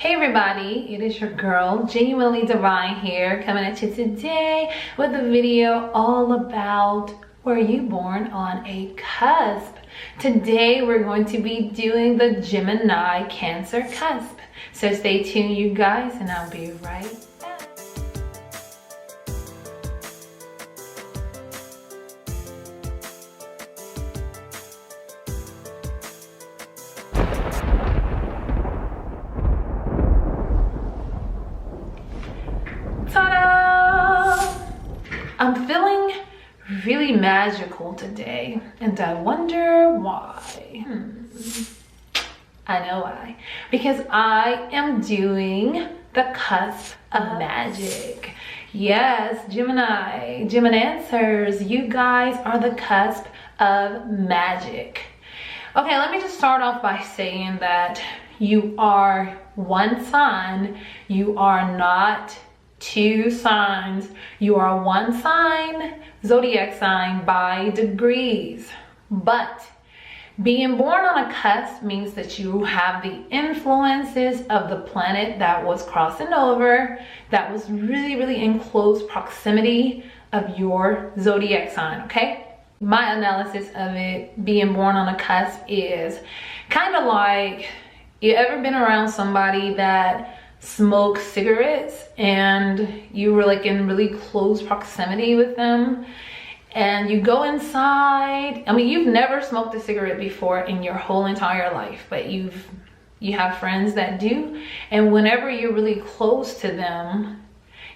Hey everybody, it is your girl Genuinely Divine here, coming at you today with a video all about were you born on a cusp. Today we're going to be doing the Gemini-Cancer cusp. So stay tuned you guys and I'll be right back. Ta-da! I'm feeling really magical today and I wonder why. I know why. Because I am doing the cusp of magic. Yes, Gemini-Cancers, you guys are the cusp of magic. Okay, let me just start off by saying that you are one sign, you are not two signs. You are one sign, zodiac sign by degrees. But being born on a cusp means that you have the influences of the planet that was crossing over, that was really in close proximity of your zodiac sign, okay? My analysis of it, being born on a cusp, is kind of like, you ever been around somebody that smoke cigarettes and you were like in really close proximity with them and you go inside? I mean, you've never smoked a cigarette before in your whole entire life, but you have friends that do, and whenever you're really close to them,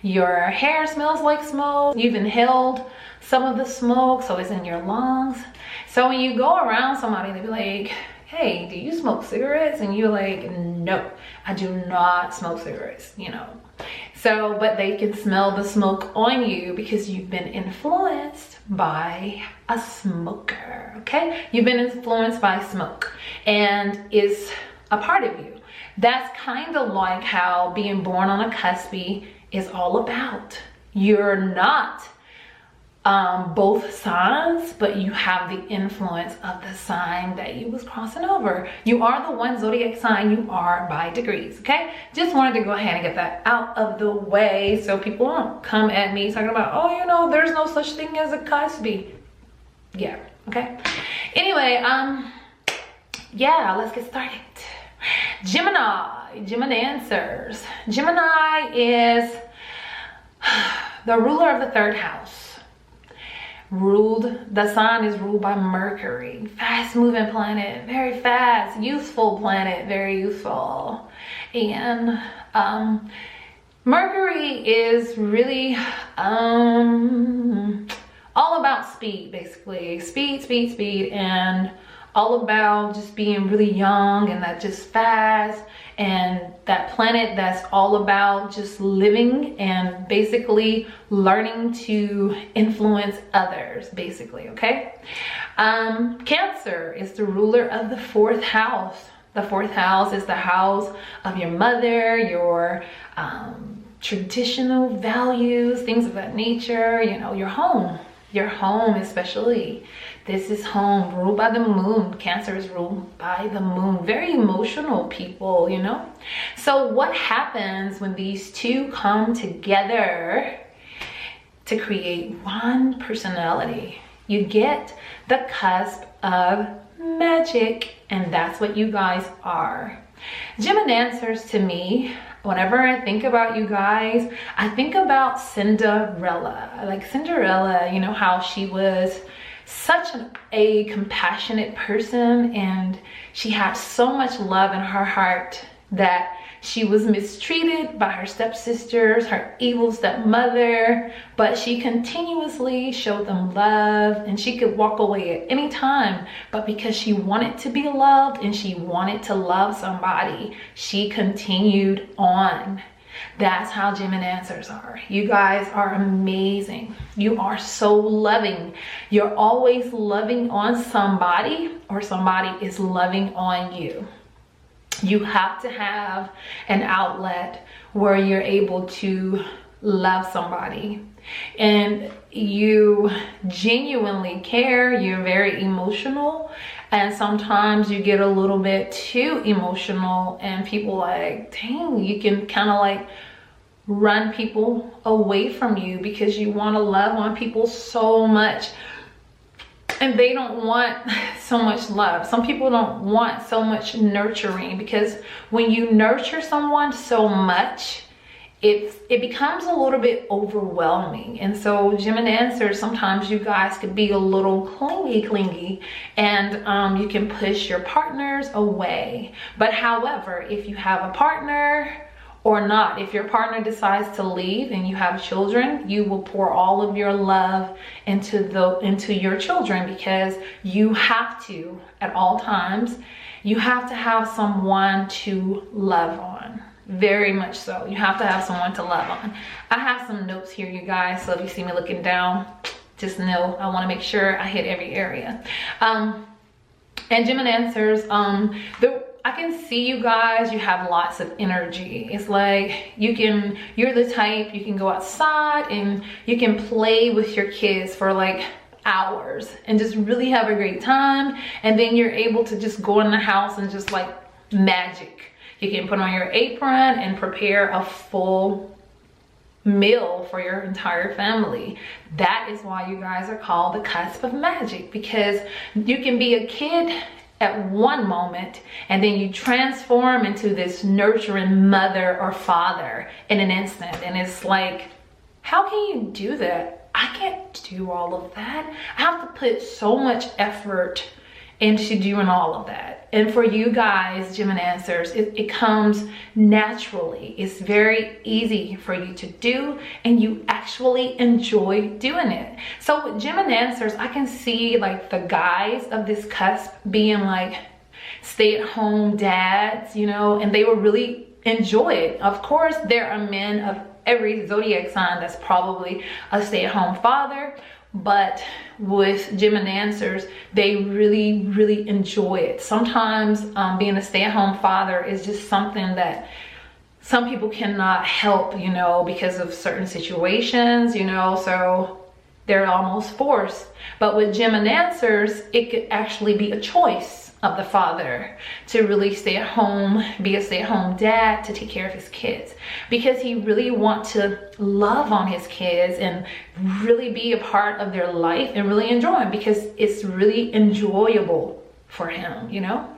your hair smells like smoke. You've inhaled some of the smoke, so it's in your lungs. So when you go around somebody, they be like, hey, do you smoke cigarettes? And you're like, no, I do not smoke cigarettes, you know. So, but they can smell the smoke on you because you've been influenced by a smoker, okay? You've been influenced by smoke and it's a part of you. That's kind of like how being born on a cusp is all about. You're not both signs, but you have the influence of the sign that you was crossing over. You are the one zodiac sign you are by degrees, okay? Just wanted to go ahead and get that out of the way so people don't come at me talking about, oh, you know, there's no such thing as a cusp. Yeah, okay? Anyway, yeah, let's get started. Gemini-Cancers. Gemini is the ruler of the third house. The sign is ruled by Mercury, fast moving planet, very fast, youthful planet, very youthful. And Mercury is really all about speed, basically. Speed, and all about just being really young and that just fast, and that planet that's all about just living and basically learning to influence others, basically, okay? Cancer is the ruler of the fourth house. The fourth house is the house of your mother, your traditional values, things of that nature, you know, your home especially. This is home, ruled by the moon. Cancer is ruled by the moon. Very emotional people, you know? So what happens when these two come together to create one personality? You get the cusp of magic, and that's what you guys are. Gemini-Cancers, to me, whenever I think about you guys, I think about Cinderella. Like Cinderella, you know, how she was such a compassionate person and she had so much love in her heart that she was mistreated by her stepsisters, her evil stepmother, but she continuously showed them love and she could walk away at any time. But because she wanted to be loved and she wanted to love somebody, she continued on. That's how Gemini-Cancers are. You guys are amazing. You are so loving. You're always loving on somebody, or somebody is loving on you. You have to have an outlet where you're able to love somebody and you genuinely care. You're very emotional And sometimes you get a little bit too emotional and people like, dang, you can kind of like run people away from you because you want to love on people so much and they don't want so much love. Some people don't want so much nurturing, because when you nurture someone so much, it becomes a little bit overwhelming. And so Gemini-Cancers, sometimes you guys could be a little clingy, and you can push your partners away. But however, if you have a partner or not, if your partner decides to leave and you have children, you will pour all of your love into your children, because you have to, at all times, you have to have someone to love on. Very much so. You have to have someone to love on. I have some notes here, you guys, so if you see me looking down, just know I want to make sure I hit every area. And Gemini-Cancers, I can see you guys, you have lots of energy. It's like you're the type, you can go outside and you can play with your kids for like hours and just really have a great time. And then you're able to just go in the house and just like magic. You can put on your apron and prepare a full meal for your entire family. That is why you guys are called the cusp of magic, because you can be a kid at one moment and then you transform into this nurturing mother or father in an instant. And it's like, how can you do that? I can't do all of that. I have to put so much effort into doing all of that. And for you guys, Gemini-Cancers, it comes naturally. It's very easy for you to do, and you actually enjoy doing it. So with Gemini-Cancers, I can see like the guys of this cusp being like stay-at-home dads, you know, and they will really enjoy it. Of course, there are men of every zodiac sign that's probably a stay-at-home father, but with Gemini-Cancers, they really enjoy it. Sometimes being a stay-at-home father is just something that some people cannot help, you know, because of certain situations, you know, so they're almost forced. But with Gemini-Cancers, it could actually be a choice of the father to really stay at home, be a stay-at-home dad, to take care of his kids, because he really wants to love on his kids and really be a part of their life and really enjoy them, because it's really enjoyable for him, you know.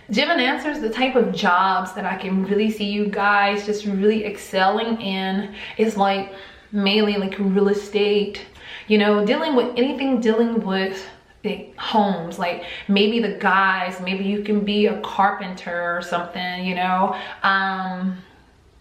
Gemini-Cancers, the type of jobs that I can really see you guys just really excelling in is like mainly like real estate, you know, dealing with anything dealing with homes. Like maybe the guys, maybe you can be a carpenter or something, you know.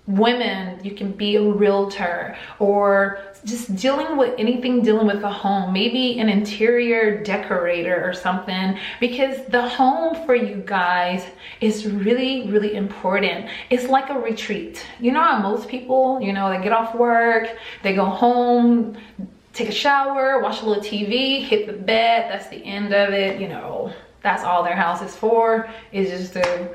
Women, you can be a realtor, or just dealing with anything dealing with the home, maybe an interior decorator or something, because the home for you guys is really important. It's like a retreat. You know how most people, you know, they get off work, they go home, take a shower, watch a little TV, hit the bed, that's the end of it, you know, that's all their house is for, is just a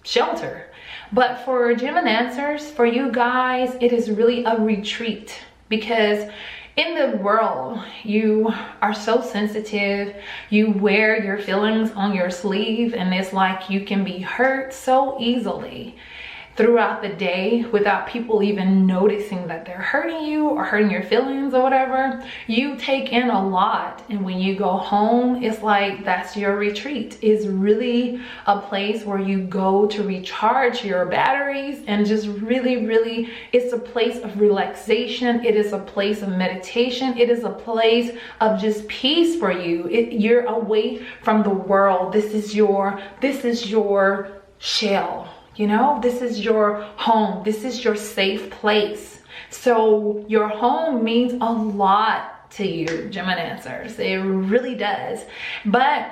shelter. But for Gemini-Cancers, for you guys, it is really a retreat, because in the world, you are so sensitive, you wear your feelings on your sleeve, and it's like you can be hurt so easily throughout the day without people even noticing that they're hurting you or hurting your feelings or whatever. You take in a lot, and when you go home, it's like that's your retreat. It's really a place where you go to recharge your batteries, and just really it's a place of relaxation. It is a place of meditation. It is a place of just peace for you. You're away from the world. This is your shell. You know, this is your home. This is your safe place. So your home means a lot to you, Gemini-Cancers. It really does. But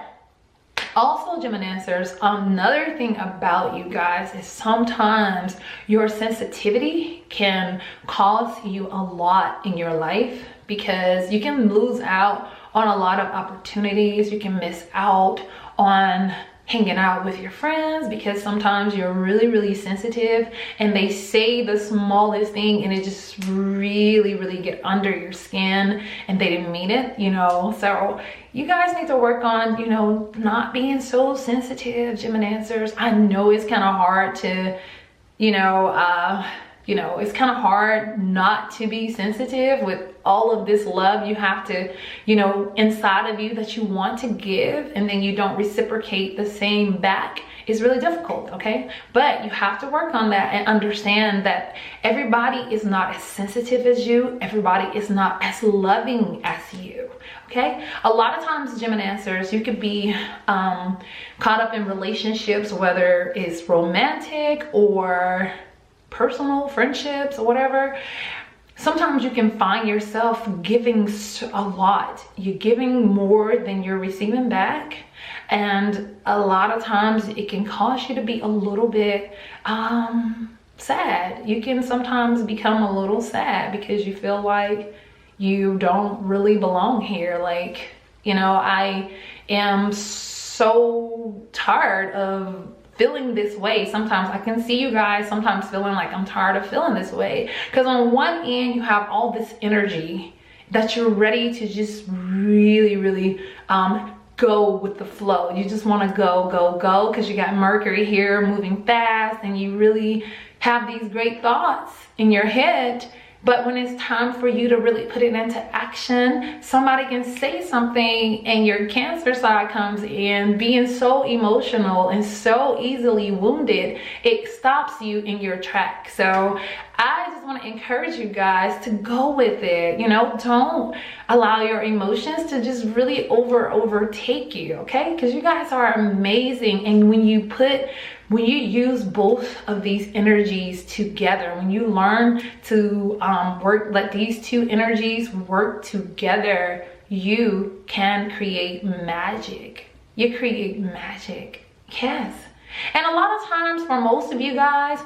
also, Gemini-Cancers, another thing about you guys is sometimes your sensitivity can cost you a lot in your life, because you can lose out on a lot of opportunities. You can miss out on hanging out with your friends, because sometimes you're really, really sensitive and they say the smallest thing and it just really, really get under your skin and they didn't mean it, you know. So you guys need to work on, you know, not being so sensitive, Gemini-Cancers. I know it's kind of hard to, you know, it's kind of hard not to be sensitive with all of this love you have to, you know, inside of you that you want to give, and then you don't reciprocate the same back. It's really difficult, okay? But you have to work on that and understand that everybody is not as sensitive as you. Everybody is not as loving as you, okay? A lot of times, Gemini-Cancers, you could be caught up in relationships, whether it's romantic or personal friendships or whatever. Sometimes you can find yourself giving a lot. You're giving more than you're receiving back, and a lot of times it can cause you to be a little bit sad. You can sometimes become a little sad because you feel like you don't really belong here. Like, you know, I am so tired of feeling this way. Sometimes I can see you guys sometimes feeling like, I'm tired of feeling this way, because on one end you have all this energy that you're ready to just really, really go with the flow. You just want to go because you got Mercury here moving fast, and you really have these great thoughts in your head. But when it's time for you to really put it into action, somebody can say something and your Cancer side comes in, being so emotional and so easily wounded, it stops you in your track. So I just want to encourage you guys to go with it. You know, don't allow your emotions to just really overtake you, okay? Because you guys are amazing. And when you use both of these energies together, when you learn to let these two energies work together, you can create magic. You create magic, yes. And a lot of times for most of you guys,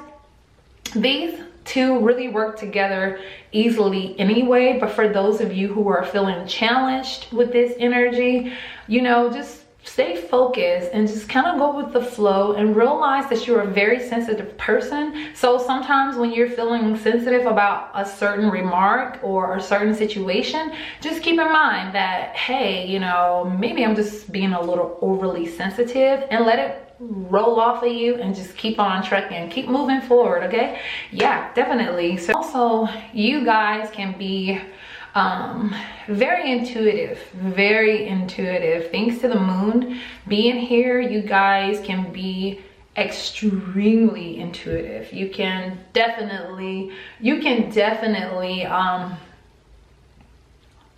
these two really work together easily anyway. But for those of you who are feeling challenged with this energy, you know, just stay focused and just kind of go with the flow and realize that you're a very sensitive person. So sometimes when you're feeling sensitive about a certain remark or a certain situation, just keep in mind that, hey, you know, maybe I'm just being a little overly sensitive, and let it roll off of you and just keep on trekking, keep moving forward, okay? Yeah, definitely. So also, you guys can be very intuitive. Thanks to the moon being here, you guys can be extremely intuitive. You can definitely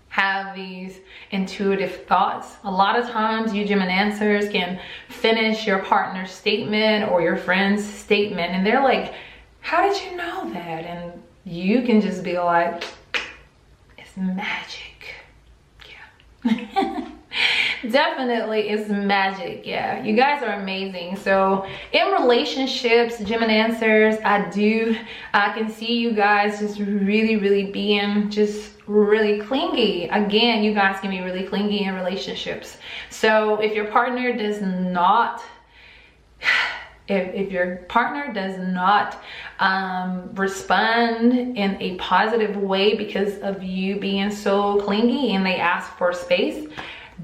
have these intuitive thoughts. A lot of times you Gemini-Cancers can finish your partner's statement or your friend's statement and they're like, how did you know that? And you can just be like, magic. Yeah. Definitely it's magic. Yeah, you guys are amazing. So in relationships, Gemini-Cancers, I can see you guys just really being just really clingy. Again, you guys can be really clingy in relationships. So if your partner does not if your partner does not respond in a positive way because of you being so clingy and they ask for space,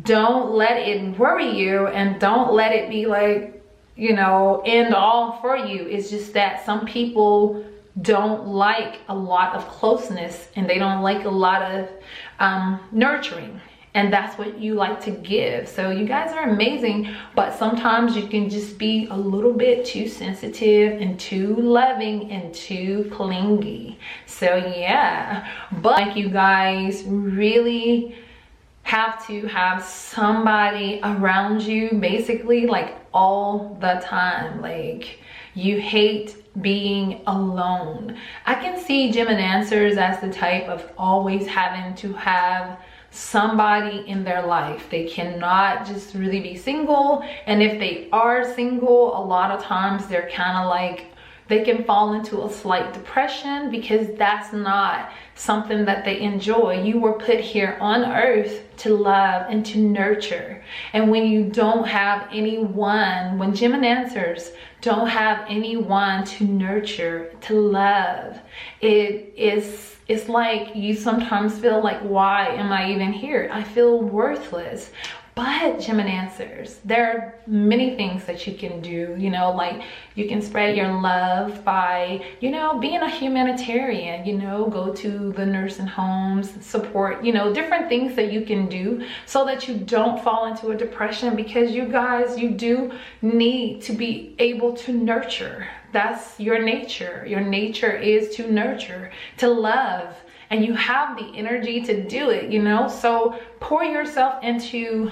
don't let it worry you, and don't let it be like, you know, end all for you. It's just that some people don't like a lot of closeness and they don't like a lot of nurturing. And that's what you like to give. So you guys are amazing, but sometimes you can just be a little bit too sensitive and too loving and too clingy. So yeah, but like, you guys really have to have somebody around you basically like all the time. Like, you hate being alone. I can see Gemini-Cancers as the type of always having to have somebody in their life. They cannot just really be single, and if they are single, a lot of times they're kind of like They can fall into a slight depression because that's not something that they enjoy. You were put here on earth to love and to nurture. And when you don't have anyone, when Gemini-Cancers don't have anyone to nurture, to love, it's like you sometimes feel like, why am I even here? I feel worthless. But Gemini-Cancers, there are many things that you can do, you know, like you can spread your love by, you know, being a humanitarian, you know, go to the nursing homes, support, you know, different things that you can do so that you don't fall into a depression, because you guys, you do need to be able to nurture. That's your nature. Your nature is to nurture, to love. And you have the energy to do it, you know? So pour yourself into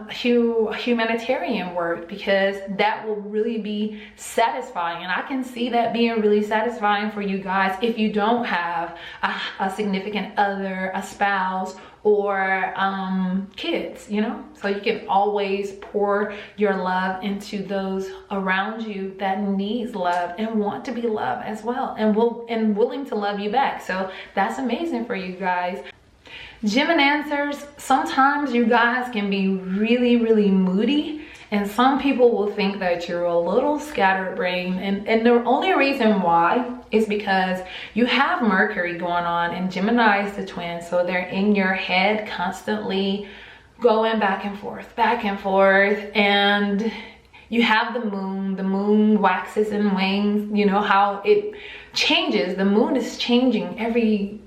humanitarian work, because that will really be satisfying. And I can see that being really satisfying for you guys if you don't have a significant other, a spouse, or kids, you know? So you can always pour your love into those around you that needs love and want to be loved as well, and willing to love you back. So that's amazing for you guys. Gemini-Cancers, sometimes you guys can be really, really moody, and some people will think that you're a little scatterbrained, and the only reason why is because you have Mercury going on, and Gemini is the twin, so they're in your head constantly going back and forth, and you have the moon waxes and wanes. You know how it changes. The moon is changing every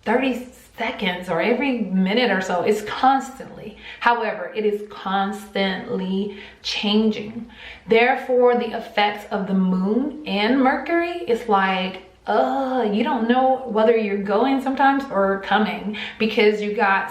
30 seconds or every minute or so. It's constantly, however, it is constantly changing. Therefore, the effects of the moon and Mercury is like, you don't know whether you're going sometimes or coming, because you got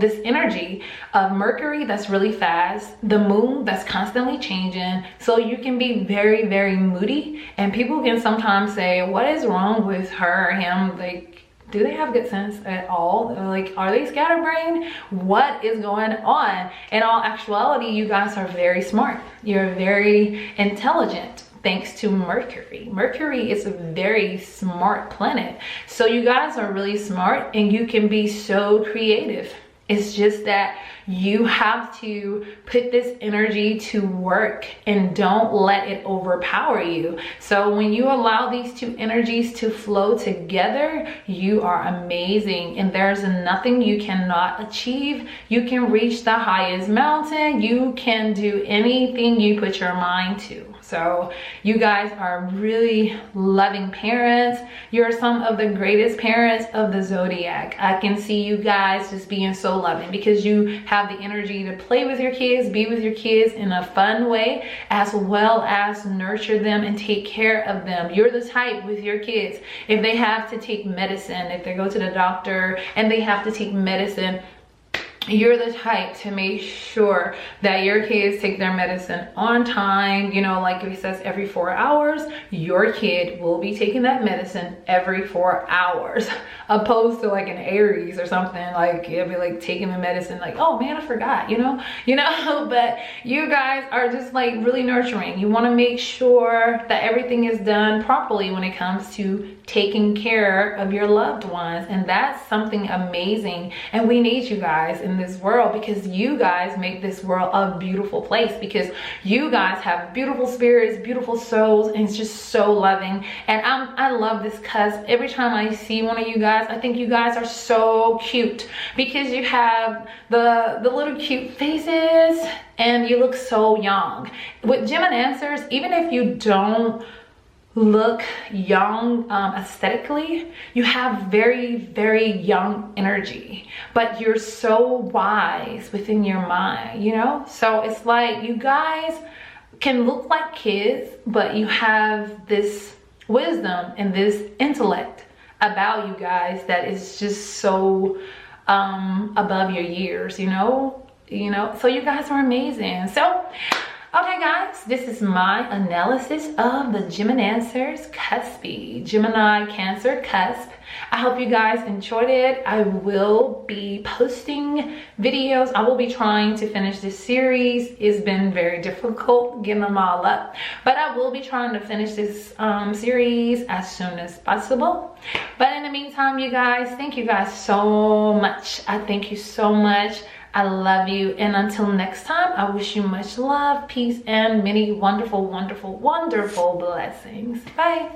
this energy of Mercury that's really fast, the moon that's constantly changing. So you can be very, very moody, and people can sometimes say, what is wrong with her or him? Like, do they have good sense at all? Like, are they scatterbrained? What is going on? In all actuality, you guys are very smart. You're very intelligent, thanks to Mercury. Mercury is a very smart planet. So you guys are really smart, and you can be so creative. It's just that you have to put this energy to work and don't let it overpower you. So when you allow these two energies to flow together, you are amazing, and there's nothing you cannot achieve. You can reach the highest mountain. You can do anything you put your mind to. So you guys are really loving parents. You're some of the greatest parents of the zodiac. I can see you guys just being so loving, because you have the energy to play with your kids, be with your kids in a fun way, as well as nurture them and take care of them. You're the type with your kids, if they have to take medicine, if they go to the doctor and they have to take medicine, you're the type to make sure that your kids take their medicine on time. You know, like it says every 4 hours, your kid will be taking that medicine every 4 hours, opposed to like an Aries or something, like it'll be like taking the medicine like, oh man, I forgot, you know, but you guys are just like really nurturing. You want to make sure that everything is done properly when it comes to taking care of your loved ones, and that's something amazing. And we need you guys in this world, because you guys make this world a beautiful place, because you guys have beautiful spirits, beautiful souls, and it's just so loving. And I love this cusp. Every time I see one of you guys, I think you guys are so cute, because you have the little cute faces and you look so young. With Gemini-Cancers, even if you don't look young aesthetically, you have very, very young energy, but you're so wise within your mind, you know? So it's like you guys can look like kids, but you have this wisdom and this intellect about you guys that is just so above your years, you know? So you guys are amazing. So Okay guys, this is my analysis of the Gemini-Cancer's Gemini-Cancer cusp. I hope you guys enjoyed it. I will be posting videos. I will be trying to finish this series. It's been very difficult getting them all up, but I will be trying to finish this series as soon as possible. But in the meantime, you guys, thank you guys so much. I thank you so much. I love you, and until next time, I wish you much love, peace, and many wonderful, wonderful, wonderful blessings. Bye.